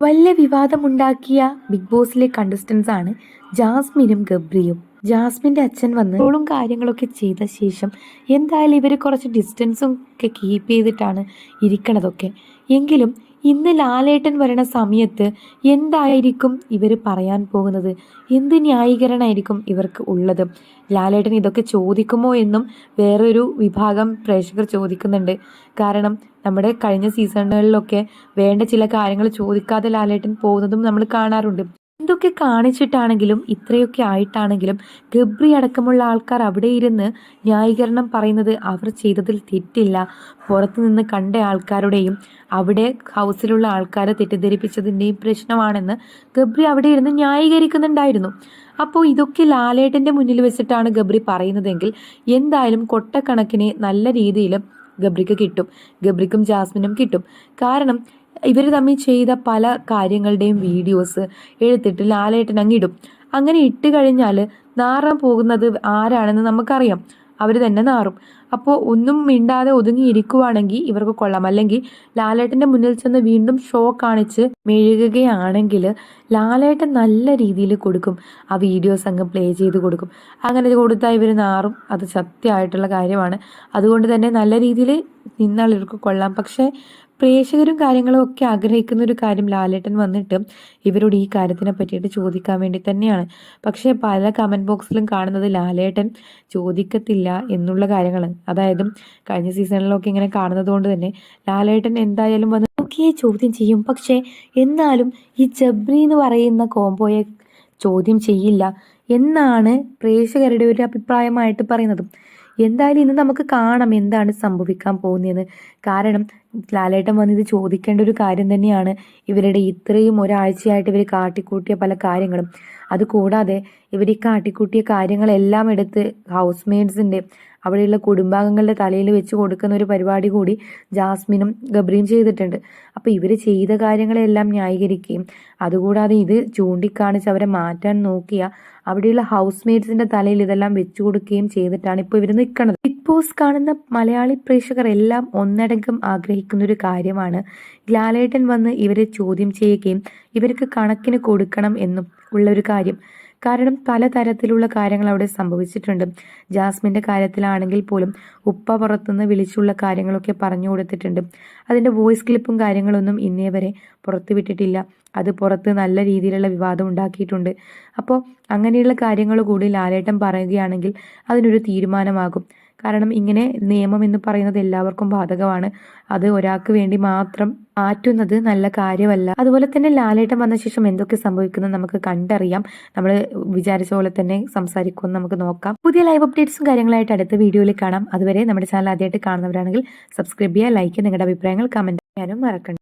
വലിയ വിവാദമുണ്ടാക്കിയ big ബോസിലെ contestants ആണ് ജാസ്മിനും ഗബ്രിയും. ജാസ്മിൻ്റെ അച്ഛൻ വന്ന് ഓളും കാര്യങ്ങളൊക്കെ ചെയ്ത ശേഷം എന്തായാലും ഇവർ കുറച്ച് ഡിസ്റ്റൻസും ഒക്കെ കീപ്പ് ചെയ്തിട്ടാണ് ഇരിക്കണതൊക്കെ. എങ്കിലും ഇന്ന് ലാലേട്ടൻ വരണ സമയത്ത് എന്തായിരിക്കും ഇവർ പറയാൻ പോകുന്നത്? എന്ത് ന്യായീകരണമായിരിക്കും ഇവർക്ക് ഉള്ളത്? ലാലേട്ടൻ ഇതൊക്കെ ചോദിക്കുമോ എന്നും വേറൊരു വിഭാഗം പ്രേക്ഷകർ ചോദിക്കുന്നുണ്ട്. കാരണം നമ്മുടെ കഴിഞ്ഞ സീസണുകളിലൊക്കെ വേണ്ട ചില കാര്യങ്ങൾ ചോദിക്കാതെ ലാലേട്ടൻ പോകുന്നതും നമ്മൾ കാണാറുണ്ട്. എന്തൊക്കെ കാണിച്ചിട്ടാണെങ്കിലും ഇത്രയൊക്കെ ആയിട്ടാണെങ്കിലും ഗബ്രി അടക്കമുള്ള ആൾക്കാർ അവിടെ ഇരുന്ന് ന്യായീകരണം പറയുന്നത് അവർ ചെയ്തതിൽ തെറ്റില്ല, പുറത്തു നിന്ന് കണ്ട ആൾക്കാരുടെയും അവിടെ ഹൗസിലുള്ള ആൾക്കാരെ തെറ്റിദ്ധരിപ്പിച്ചതിൻ്റെയും പ്രശ്നമാണെന്ന് ഗബ്രി അവിടെ ഇരുന്ന് ന്യായീകരിക്കുന്നുണ്ടായിരുന്നു. അപ്പോൾ ഇതൊക്കെ ലാലേട്ടൻ്റെ മുന്നിൽ വെച്ചിട്ടാണ് ഗബ്രി പറയുന്നതെങ്കിൽ എന്തായാലും കൊട്ടക്കണക്കിന് നല്ല രീതിയിൽ ഗബ്രിക്ക് കിട്ടും, ഗബ്രിക്കും ജാസ്മിനും കിട്ടും. കാരണം ഇവർ തമ്മിൽ ചെയ്ത പല കാര്യങ്ങളുടെയും വീഡിയോസ് എടുത്തിട്ട് ലാലേട്ടൻ അങ്ങിടും. അങ്ങനെ ഇട്ട് കഴിഞ്ഞാൽ നാറാൻ പോകുന്നത് ആരാണെന്ന് നമുക്കറിയാം, അവർ തന്നെ നാറും. അപ്പോൾ ഒന്നും മിണ്ടാതെ ഒതുങ്ങിയിരിക്കുവാണെങ്കിൽ ഇവർക്ക് കൊള്ളാം. അല്ലെങ്കിൽ ലാലേട്ടൻ്റെ മുന്നിൽ ചെന്ന് വീണ്ടും ഷോ കാണിച്ച് മെഴുകുകയാണെങ്കിൽ ലാലേട്ടൻ നല്ല രീതിയിൽ കൊടുക്കും, ആ വീഡിയോസ് അങ്ങ് പ്ലേ ചെയ്ത് കൊടുക്കും. അങ്ങനെ കൊടുത്താൽ ഇവർ നാറും, അത് സത്യമായിട്ടുള്ള കാര്യമാണ്. അതുകൊണ്ട് തന്നെ നല്ല രീതിയിൽ നിന്നാൽ ഇവർക്ക് കൊള്ളാം. പക്ഷേ പ്രേക്ഷകരും കാര്യങ്ങളും ഒക്കെ ആഗ്രഹിക്കുന്ന ഒരു കാര്യം ലാലേട്ടൻ വന്നിട്ട് ഇവരോട് ഈ കാര്യത്തിനെ പറ്റിയിട്ട് ചോദിക്കാൻ വേണ്ടി തന്നെയാണ്. പക്ഷേ പല കമൻറ്റ് ബോക്സിലും കാണുന്നത് ലാലേട്ടൻ ചോദിക്കത്തില്ല എന്നുള്ള കാര്യങ്ങൾ. അതായത് കഴിഞ്ഞ സീസണിലൊക്കെ ഇങ്ങനെ കാണുന്നത് കൊണ്ട് തന്നെ ലാലേട്ടൻ എന്തായാലും വന്ന് ഒക്കെ ചോദ്യം ചെയ്യും. പക്ഷേ എന്നാലും ഈ ജബ്രി എന്ന് പറയുന്ന കോംബോയെ ചോദ്യം ചെയ്യില്ല എന്നാണ് പ്രേക്ഷകരുടെ ഒരു അഭിപ്രായമായിട്ട് പറയുന്നത്. എന്തായാലും ഇന്ന് നമുക്ക് കാണാം എന്താണ് സംഭവിക്കാൻ പോകുന്നതെന്ന്. കാരണം ലാലേട്ടൻ വന്ന് ഇത് ചോദിക്കേണ്ട ഒരു കാര്യം തന്നെയാണ്. ഇവരുടെ ഇത്രയും ഒരാഴ്ചയായിട്ട് ഇവർ കാട്ടിക്കൂട്ടിയ പല കാര്യങ്ങളും, അതുകൂടാതെ ഇവർ ഈ കാട്ടിക്കൂട്ടിയ കാര്യങ്ങളെല്ലാം എടുത്ത് ഹൗസ് മെയ്ഡ്സിൻ്റെ അവിടെയുള്ള കുടുംബാംഗങ്ങളുടെ തലയിൽ വെച്ച് കൊടുക്കുന്ന ഒരു പരിപാടി കൂടി ജാസ്മിനും ഗബ്രിയും ചെയ്തിട്ടുണ്ട്. അപ്പോൾ ഇവർ ചെയ്ത കാര്യങ്ങളെല്ലാം ന്യായീകരിക്കുകയും അതുകൂടാതെ ഇത് ചൂണ്ടിക്കാണിച്ച് അവരെ മാറ്റാൻ നോക്കിയ അവിടെയുള്ള ഹൗസ് മെയ്ഡ്സിൻ്റെ തലയിൽ ഇതെല്ലാം വെച്ചു കൊടുക്കുകയും ചെയ്തിട്ടാണ് ഇപ്പോൾ ഇവർ നിൽക്കുന്നത്. ബിഗ് ബോസ് കാണുന്ന മലയാളി പ്രേക്ഷകർ എല്ലാം ഒന്നടങ്കം ആഗ്രഹിക്കുന്ന ഒരു കാര്യമാണ് ലാലേട്ടൻ വന്ന് ഇവരെ ചോദ്യം ചെയ്യുകയും ഇവർക്ക് കണക്കിന് കൊടുക്കണം എന്നും ഉള്ള ഒരു കാര്യം. കാരണം പലതരത്തിലുള്ള കാര്യങ്ങൾ അവിടെ സംഭവിച്ചിട്ടുണ്ട്. ജാസ്മിൻ്റെ കാര്യത്തിലാണെങ്കിൽ പോലും ഉപ്പ പുറത്തുനിന്ന് വിളിച്ചുള്ള കാര്യങ്ങളൊക്കെ പറഞ്ഞു കൊടുത്തിട്ടുണ്ട്. അതിൻ്റെ വോയിസ് ക്ലിപ്പും കാര്യങ്ങളൊന്നും ഇന്നേ വരെ പുറത്തു വിട്ടിട്ടില്ല. അത് പുറത്ത് നല്ല രീതിയിലുള്ള വിവാദം ഉണ്ടാക്കിയിട്ടുണ്ട്. അപ്പോൾ അങ്ങനെയുള്ള കാര്യങ്ങൾ കൂടി ലാലേട്ടൻ പറയുകയാണെങ്കിൽ അതിനൊരു തീരുമാനമാകും. കാരണം ഇങ്ങനെ നിയമം എന്ന് പറയുന്നത് എല്ലാവർക്കും ബാധകമാണ്. അത് ഒരാൾക്ക് വേണ്ടി മാത്രം മാറ്റുന്നത് നല്ല കാര്യമല്ല. അതുപോലെ തന്നെ ലാലേട്ടൻ വന്ന ശേഷം എന്തൊക്കെ സംഭവിക്കുന്നത് നമുക്ക് കണ്ടറിയാം. നമ്മൾ വിചാരിച്ച പോലെ തന്നെ സംസാരിക്കുമെന്ന് നമുക്ക് നോക്കാം. പുതിയ ലൈവ് അപ്ഡേറ്റ്സും കാര്യങ്ങളായിട്ട് അടുത്ത വീഡിയോയിൽ കാണാം. അതുവരെ നമ്മുടെ ചാനൽ ആദ്യമായിട്ട് കാണുന്നവരാണെങ്കിൽ സബ്സ്ക്രൈബ് ചെയ്യുക, ലൈക്ക് ചെയ്യുക, നിങ്ങളുടെ അഭിപ്രായങ്ങൾ കമൻറ്റ് ചെയ്യാനും മറക്കണ്ട.